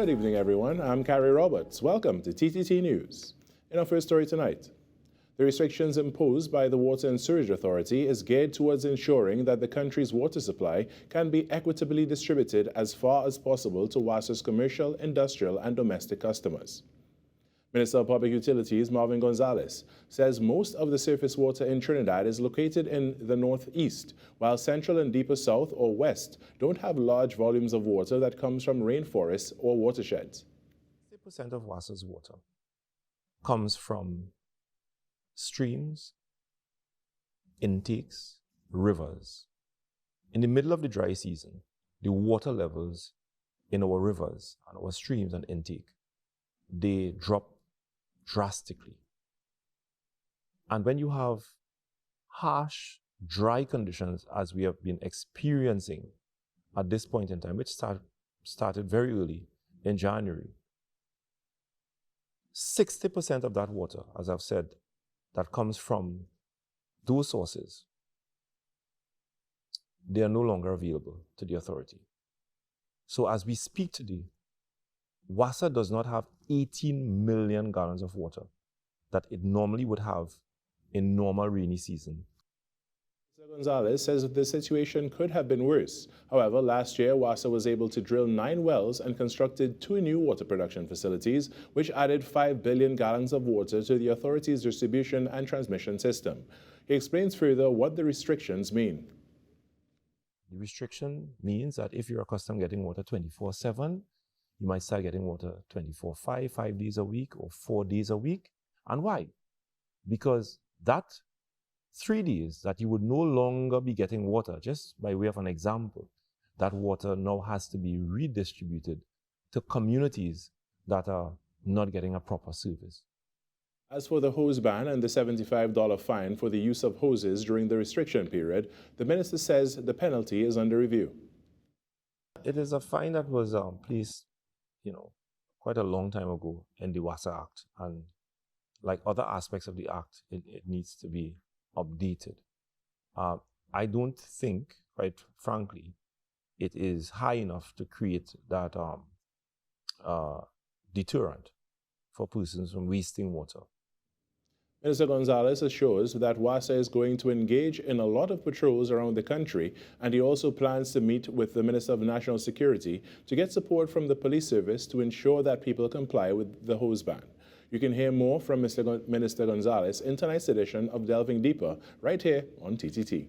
Good evening, everyone. I'm Carrie Roberts. Welcome to TTT News. In our first story tonight, the restrictions imposed by the Water and Sewerage Authority is geared towards ensuring that the country's water supply can be equitably distributed as far as possible to WASA's commercial, industrial, and domestic customers. Minister of Public Utilities Marvin Gonzalez says most of the surface water in Trinidad is located in the northeast, while central and deeper south or west don't have large volumes of water that comes from rainforests or watersheds. 50% of WASA's water comes from streams, intakes, rivers. In the middle of the dry season, the water levels in our rivers and our streams and intake, they drop drastically. And when you have harsh, dry conditions as we have been experiencing at this point in time, which started very early in January, 60% of that water, as I've said, that comes from those sources, they are no longer available to the authority. So as we speak today, WASA does not have 18 million gallons of water that it normally would have in normal rainy season. Mr. Gonzalez says that the situation could have been worse. However, last year, WASA was able to drill 9 wells and constructed 2 new water production facilities, which added 5 billion gallons of water to the authority's distribution and transmission system. He explains further what the restrictions mean. The restriction means that if you're accustomed to getting water 24/7, you might start getting water 24/5, 5 days a week or 4 days a week. And why? Because that 3 days that you would no longer be getting water, just by way of an example, that water now has to be redistributed to communities that are not getting a proper service. As for the hose ban and the $75 fine for the use of hoses during the restriction period, the minister says the penalty is under review. It is a fine that was placed quite a long time ago in the WASA Act, and like other aspects of the Act, it needs to be updated. I don't think, quite frankly, it is high enough to create that deterrent for persons from wasting water. Minister Gonzalez assures that WASA is going to engage in a lot of patrols around the country, and he also plans to meet with the Minister of National Security to get support from the police service to ensure that people comply with the hose ban. You can hear more from Minister Gonzalez in tonight's edition of Delving Deeper right here on TTT.